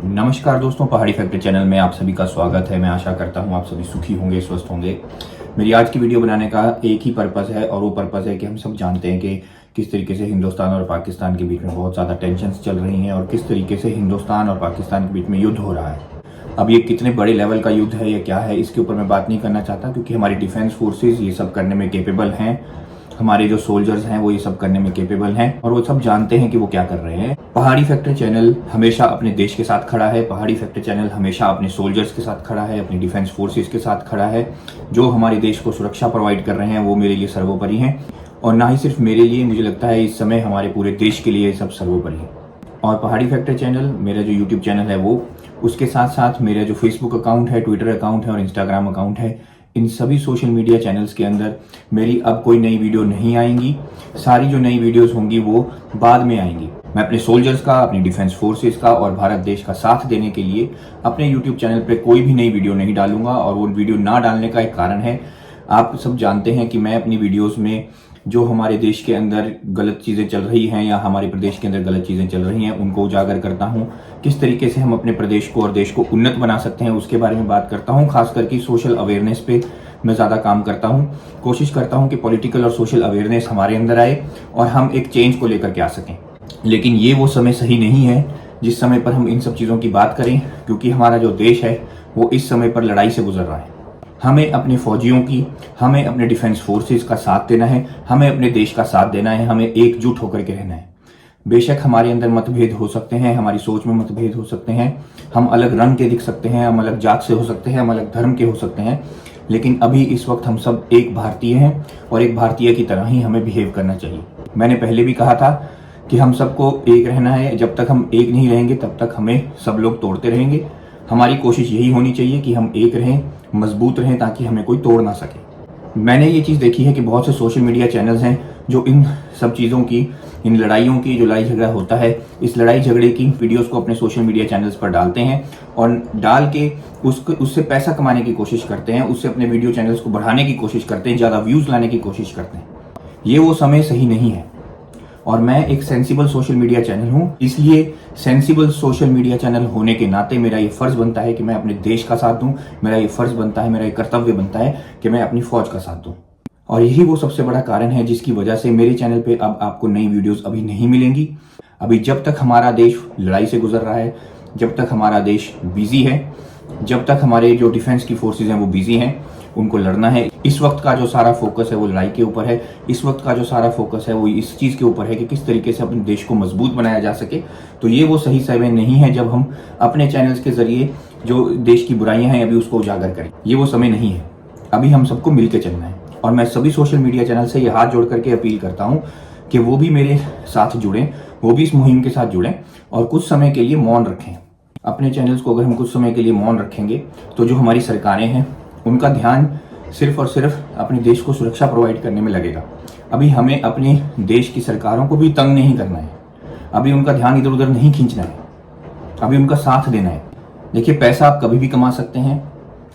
नमस्कार दोस्तों, पहाड़ी फैक्ट्री चैनल में आप सभी का स्वागत है। मैं आशा करता हूं आप सभी सुखी होंगे, स्वस्थ होंगे। मेरी आज की वीडियो बनाने का एक ही पर्पस है और वो पर्पस है कि हम सब जानते हैं कि किस तरीके से हिंदुस्तान और पाकिस्तान के बीच में बहुत ज़्यादा टेंशन्स चल रही हैं और किस तरीके से हिंदुस्तान और पाकिस्तान के बीच में युद्ध हो रहा है। अब ये कितने बड़े लेवल का युद्ध है या क्या है, इसके ऊपर मैं बात नहीं करना चाहता, क्योंकि हमारी डिफेंस फोर्सेज ये सब करने में केपेबल हैं। हमारे जो सोल्जर्स हैं वो ये सब करने में केपेबल हैं और वो सब जानते हैं कि वो क्या कर रहे हैं। पहाड़ी फैक्ट्री चैनल हमेशा अपने देश के साथ खड़ा है। पहाड़ी फैक्ट्री चैनल हमेशा अपने सोल्जर्स के साथ खड़ा है, अपनी डिफेंस फोर्सेस के साथ खड़ा है। जो हमारे देश को सुरक्षा प्रोवाइड कर रहे हैं वो मेरे लिए सर्वोपरि हैं, और ना ही सिर्फ मेरे लिए, मुझे लगता है इस समय हमारे पूरे देश के लिए सब सर्वोपरि है। और पहाड़ी फैक्ट्री चैनल मेरा जो यूट्यूब चैनल है वो, उसके साथ साथ मेरा जो फेसबुक अकाउंट है, ट्विटर अकाउंट है और इंस्टाग्राम अकाउंट है, इन सभी सोशल मीडिया चैनल्स के अंदर मेरी अब कोई नई वीडियो नहीं आएंगी। सारी जो नई वीडियोस होंगी वो बाद में आएंगी। मैं अपने सोल्जर्स का, अपनी डिफेंस फोर्सेस का और भारत देश का साथ देने के लिए अपने यूट्यूब चैनल पे कोई भी नई वीडियो नहीं डालूंगा। और वो वीडियो ना डालने का एक कारण है, आप सब जानते हैं कि मैं अपनी वीडियोस में जो हमारे देश के अंदर गलत चीज़ें चल रही हैं या हमारे प्रदेश के अंदर गलत चीज़ें चल रही हैं उनको उजागर करता हूं। किस तरीके से हम अपने प्रदेश को और देश को उन्नत बना सकते हैं उसके बारे में बात करता हूं। खास करके सोशल अवेयरनेस पे मैं ज़्यादा काम करता हूं। कोशिश करता हूं कि पॉलिटिकल और सोशल अवेयरनेस हमारे अंदर आए और हम एक चेंज को लेकर के आ सकें। लेकिन ये वो समय सही नहीं है जिस समय पर हम इन सब चीज़ों की बात करें, क्योंकि हमारा जो देश है वो इस समय पर लड़ाई से गुजर रहा है। हमें अपने फौजियों की, हमें अपने डिफेंस फोर्सेस का साथ देना है, हमें अपने देश का साथ देना है, हमें एकजुट होकर के रहना है। बेशक हमारे अंदर मतभेद हो सकते हैं, हमारी सोच में मतभेद हो सकते हैं, हम अलग रंग के दिख सकते हैं, हम अलग जात से हो सकते हैं, हम अलग धर्म के हो सकते हैं, लेकिन अभी इस वक्त हम सब एक भारतीय हैं और एक भारतीय की तरह ही हमें बिहेव करना चाहिए। मैंने पहले भी कहा था कि हम सबको एक रहना है। जब तक हम एक नहीं रहेंगे तब तक हमें सब लोग तोड़ते रहेंगे। हमारी कोशिश यही होनी चाहिए कि हम एक रहें, मजबूत रहें, ताकि हमें कोई तोड़ ना सके। मैंने ये चीज़ देखी है कि बहुत से सोशल मीडिया चैनल्स हैं जो इन सब चीज़ों की, इन लड़ाइयों की, जो लड़ाई झगड़ा होता है, इस लड़ाई झगड़े की वीडियोस को अपने सोशल मीडिया चैनल्स पर डालते हैं और डाल के उससे पैसा कमाने की कोशिश करते हैं, उससे अपने वीडियो चैनल्स को बढ़ाने की कोशिश करते हैं, ज़्यादा व्यूज़ लाने की कोशिश करते हैं। ये वो समय सही नहीं है। और मैं एक सेंसिबल सोशल मीडिया चैनल हूं, इसलिए सेंसिबल सोशल मीडिया चैनल होने के नाते मेरा ये फर्ज बनता है कि मैं अपने देश का साथ दूं। मेरा ये फर्ज बनता है, मेरा ये कर्तव्य बनता है कि मैं अपनी फौज का साथ दूं। और यही वो सबसे बड़ा कारण है जिसकी वजह से मेरे चैनल पे अब आपको नई वीडियोस अभी नहीं मिलेंगी। अभी जब तक हमारा देश लड़ाई से गुजर रहा है, जब तक हमारा देश बिजी है, जब तक हमारे जो डिफेंस की फोर्सेज हैं वो बिजी हैं, उनको लड़ना है। इस वक्त का जो सारा फोकस है वो लड़ाई के ऊपर है। इस वक्त का जो सारा फोकस है वो इस चीज़ के ऊपर है कि किस तरीके से अपने देश को मजबूत बनाया जा सके। तो ये वो सही समय नहीं है जब हम अपने चैनल्स के जरिए जो देश की बुराइयां हैं अभी उसको उजागर करें। ये वो समय नहीं है। अभी हम सबको मिलकर चलना है। और मैं सभी सोशल मीडिया चैनल से ये हाथ जोड़ करके अपील करता हूँ कि वो भी मेरे साथ जुड़ें, वो भी इस मुहिम के साथ जुड़ें और कुछ समय के लिए मौन रखें। अपने चैनल्स को अगर हम कुछ समय के लिए मौन रखेंगे तो जो हमारी सरकारें हैं उनका ध्यान सिर्फ और सिर्फ अपने देश को सुरक्षा प्रोवाइड करने में लगेगा। अभी हमें अपने देश की सरकारों को भी तंग नहीं करना है, अभी उनका ध्यान इधर उधर नहीं खींचना है, अभी उनका साथ देना है। देखिए, पैसा आप कभी भी कमा सकते हैं,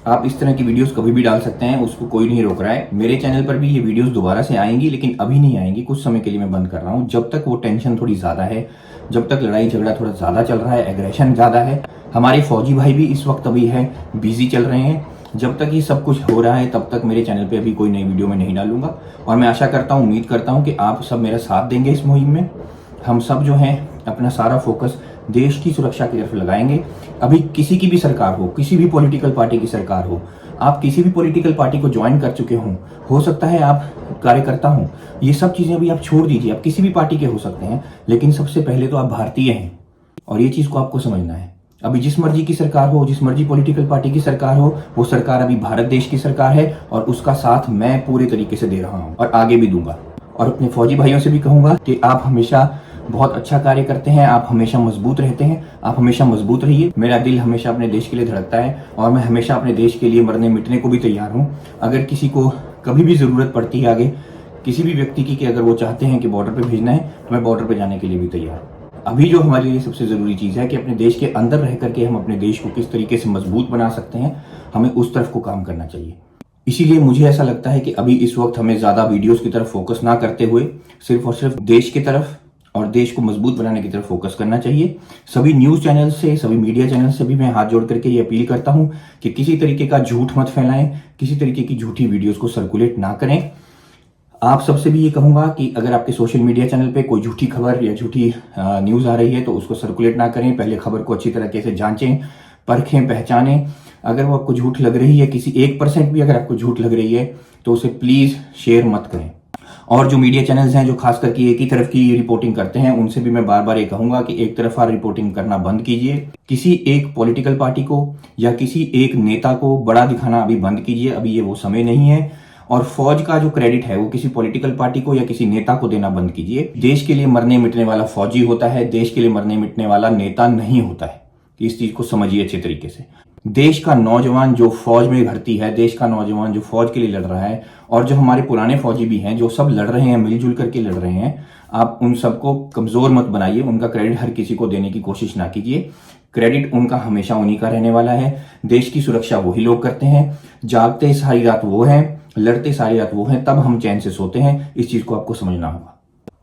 आप इस तरह की वीडियोस कभी भी डाल सकते हैं, उसको कोई नहीं रोक रहा है। मेरे चैनल पर भी ये वीडियोस दोबारा से आएंगी, लेकिन अभी नहीं आएंगी। कुछ समय के लिए मैं बंद कर रहा हूँ, जब तक वो टेंशन थोड़ी ज़्यादा है, जब तक लड़ाई झगड़ा थोड़ा ज़्यादा चल रहा है, एग्रेशन ज़्यादा है। हमारे फौजी भाई भी इस वक्त अभी है बिजी चल रहे हैं। जब तक ये सब कुछ हो रहा है तब तक मेरे चैनल पे अभी कोई नई वीडियो मैं नहीं डालूंगा। और मैं आशा करता हूँ, उम्मीद करता हूँ कि आप सब मेरा साथ देंगे इस मुहिम में। हम सब जो हैं अपना सारा फोकस देश की सुरक्षा की तरफ लगाएंगे। अभी किसी की भी सरकार हो, किसी भी पॉलिटिकल पार्टी की सरकार हो, आप किसी भी पॉलिटिकल पार्टी को ज्वाइन कर चुके हों, हो सकता है आप कार्यकर्ता हों, ये सब चीज़ें अभी आप छोड़ दीजिए। आप किसी भी पार्टी के हो सकते हैं, लेकिन सबसे पहले तो आप भारतीय हैं और ये चीज़ को आपको समझना है। अभी जिस मर्जी की सरकार हो, जिस मर्जी पॉलिटिकल पार्टी की सरकार हो, वो सरकार अभी भारत देश की सरकार है और उसका साथ मैं पूरे तरीके से दे रहा हूँ और आगे भी दूंगा। और अपने फौजी भाइयों से भी कहूंगा कि आप हमेशा बहुत अच्छा कार्य करते हैं, आप हमेशा मजबूत रहते हैं, आप हमेशा मजबूत रहिए। मेरा दिल हमेशा अपने देश के लिए धड़कता है और मैं हमेशा अपने देश के लिए मरने मिटने को भी तैयार हूँ। अगर किसी को कभी भी ज़रूरत पड़ती है आगे किसी भी व्यक्ति की, कि अगर वो चाहते हैं कि बॉर्डर पर भेजना है, तो मैं बॉर्डर पर जाने के लिए भी तैयार हूँ। अभी जो हमारे लिए सबसे ज़रूरी चीज़ है कि अपने देश के अंदर रह करके हम अपने देश को किस तरीके से मजबूत बना सकते हैं, हमें उस तरफ को काम करना चाहिए। इसीलिए मुझे ऐसा लगता है कि अभी इस वक्त हमें ज़्यादा वीडियोस की तरफ फोकस ना करते हुए सिर्फ और सिर्फ देश की तरफ और देश को मजबूत बनाने की तरफ फोकस करना चाहिए। सभी न्यूज चैनल से, सभी मीडिया चैनल से भी मैं हाथ जोड़ करके ये अपील करता हूं कि किसी तरीके का झूठ मत फैलाएं, किसी तरीके की झूठी वीडियोस को सर्कुलेट ना करें। आप सबसे भी ये कहूंगा कि अगर आपके सोशल मीडिया चैनल पे कोई झूठी खबर या झूठी न्यूज आ रही है तो उसको सर्कुलेट ना करें। पहले खबर को अच्छी तरीके से जांचें, परखें, पहचानें। अगर वो आपको झूठ लग रही है, किसी 1% भी अगर आपको झूठ लग रही है तो उसे प्लीज शेयर मत करें। और जो मीडिया चैनल्स हैं जो खास करके एक ही तरफ की रिपोर्टिंग करते हैं, उनसे भी मैं बार बार ये कहूंगा कि एक तरफा रिपोर्टिंग करना बंद कीजिए। किसी एक पॉलिटिकल पार्टी को या किसी एक नेता को बड़ा दिखाना अभी बंद कीजिए। अभी ये वो समय नहीं है। और फौज का जो क्रेडिट है वो किसी पॉलिटिकल पार्टी को या किसी नेता को देना बंद कीजिए। देश के लिए मरने मिटने वाला फौजी होता है, देश के लिए मरने मिटने वाला नेता नहीं होता है। इस चीज को समझिए अच्छे तरीके से। देश का नौजवान जो फौज में भर्ती है, देश का नौजवान जो फौज के लिए लड़ रहा है, और जो हमारे पुराने फौजी भी हैं जो सब लड़ रहे हैं, मिलजुल करके लड़ रहे हैं, आप उन सबको कमजोर मत बनाइए। उनका क्रेडिट हर किसी को देने की कोशिश ना कीजिए। क्रेडिट उनका हमेशा उन्हीं का रहने वाला है। देश की सुरक्षा वही लोग करते हैं। जागते सारी रात वो हैं, लड़ते सारी रात वो हैं, तब हम चैन से सोते हैं। इस चीज को आपको समझना होगा।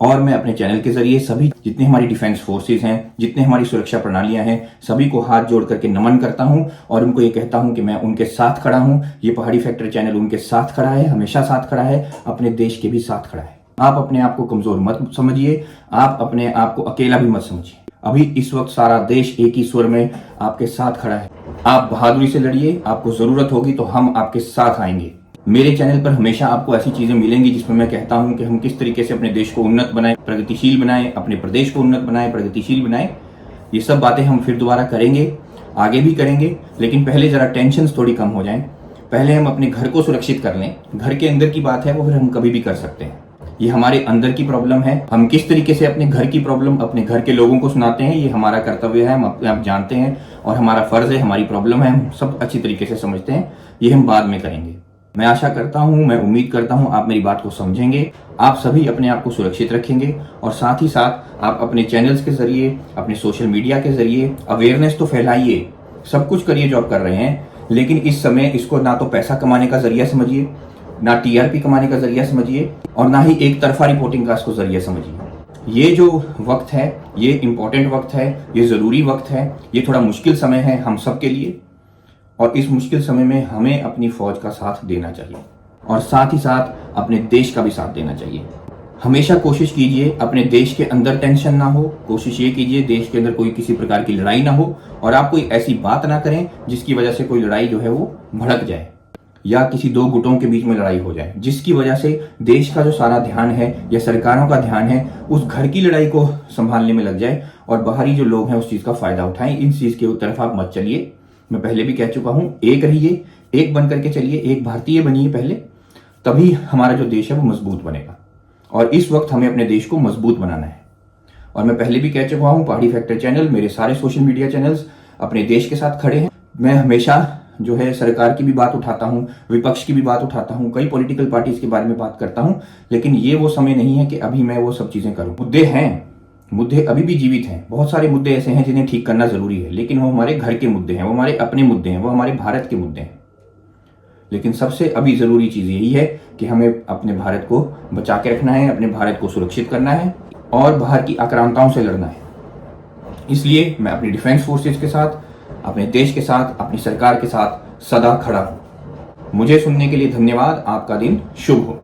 और मैं अपने चैनल के जरिए सभी जितने हमारी डिफेंस फोर्सेस हैं, जितने हमारी सुरक्षा प्रणालियां हैं, सभी को हाथ जोड़ करके नमन करता हूं और उनको ये कहता हूं कि मैं उनके साथ खड़ा हूं। ये पहाड़ी फैक्टर चैनल उनके साथ खड़ा है, हमेशा साथ खड़ा है, अपने देश के भी साथ खड़ा है। आप अपने आप को कमजोर मत समझिए, आप अपने आप को अकेला भी मत समझिए। अभी इस वक्त सारा देश एक ही स्वर में आपके साथ खड़ा है। आप बहादुरी से लड़िए। आपको जरूरत होगी तो हम आपके साथ आएंगे। मेरे चैनल पर हमेशा आपको ऐसी चीजें मिलेंगी जिसमें मैं कहता हूं कि हम किस तरीके से अपने देश को उन्नत बनाएं, प्रगतिशील बनाएं, अपने प्रदेश को उन्नत बनाएं, प्रगतिशील बनाएं। ये सब बातें हम फिर दोबारा करेंगे, आगे भी करेंगे, लेकिन पहले जरा टेंशन थोड़ी कम हो जाएं। पहले हम अपने घर को सुरक्षित कर लें। घर के अंदर की बात है वो फिर हम कभी भी कर सकते हैं। ये हमारे अंदर की प्रॉब्लम है। हम किस तरीके से अपने घर की प्रॉब्लम अपने घर के लोगों को सुनाते हैं, ये हमारा कर्तव्य है, हम अपने आप जानते हैं, और हमारा फर्ज है, हमारी प्रॉब्लम है, हम सब अच्छी तरीके से समझते हैं। ये हम बाद में करेंगे। मैं आशा करता हूं, मैं उम्मीद करता हूं आप मेरी बात को समझेंगे। आप सभी अपने आप को सुरक्षित रखेंगे और साथ ही साथ आप अपने चैनल्स के जरिए, अपने सोशल मीडिया के जरिए अवेयरनेस तो फैलाइए, सब कुछ करिए जो आप कर रहे हैं, लेकिन इस समय इसको ना तो पैसा कमाने का जरिया समझिए, ना टीआरपी कमाने का जरिया समझिए, और ना ही एक तरफा रिपोर्टिंग का इसको जरिया समझिए। ये जो वक्त है ये इंपॉर्टेंट वक्त है, ये जरूरी वक्त है, ये थोड़ा मुश्किल समय है हम सब के लिए, और इस मुश्किल समय में हमें अपनी फौज का साथ देना चाहिए और साथ ही साथ अपने देश का भी साथ देना चाहिए। हमेशा कोशिश कीजिए अपने देश के अंदर टेंशन ना हो। कोशिश ये कीजिए देश के अंदर कोई किसी प्रकार की लड़ाई ना हो, और आप कोई ऐसी बात ना करें जिसकी वजह से कोई लड़ाई जो है वो भड़क जाए या किसी दो गुटों के बीच में लड़ाई हो जाए, जिसकी वजह से देश का जो सारा ध्यान है या सरकारों का ध्यान है उस घर की लड़ाई को संभालने में लग जाए और बाहरी जो लोग हैं उस चीज का फायदा उठाएं। इन चीज की तरफ आप मत चलिए। मैं पहले भी कह चुका हूं, एक रहिए, एक बन करके चलिए, एक भारतीय बनिए पहले, तभी हमारा जो देश है वो मजबूत बनेगा। और इस वक्त हमें अपने देश को मजबूत बनाना है। और मैं पहले भी कह चुका हूं, पहाड़ी फैक्टर चैनल, मेरे सारे सोशल मीडिया चैनल्स अपने देश के साथ खड़े हैं। मैं हमेशा जो है सरकार की भी बात उठाता हूं, विपक्ष की भी बात उठाता हूं, कई पॉलिटिकल पार्टीज के बारे में बात करता हूं, लेकिन ये वो समय नहीं है कि अभी मैं वो सब चीजें करूं। मुद्दे हैं, मुद्दे अभी भी जीवित हैं। बहुत सारे मुद्दे ऐसे हैं जिन्हें ठीक करना जरूरी है, लेकिन वो हमारे घर के मुद्दे हैं, वो हमारे अपने मुद्दे हैं, वो हमारे भारत के मुद्दे हैं। लेकिन सबसे अभी जरूरी चीज यही है कि हमें अपने भारत को बचा के रखना है, अपने भारत को सुरक्षित करना है और बाहर की आक्रांताओं से लड़ना है। इसलिए मैं अपनी डिफेंस फोर्सेस के साथ, अपने देश के साथ, अपनी सरकार के साथ सदा खड़ा हूं। मुझे सुनने के लिए धन्यवाद। आपका दिन शुभ हो।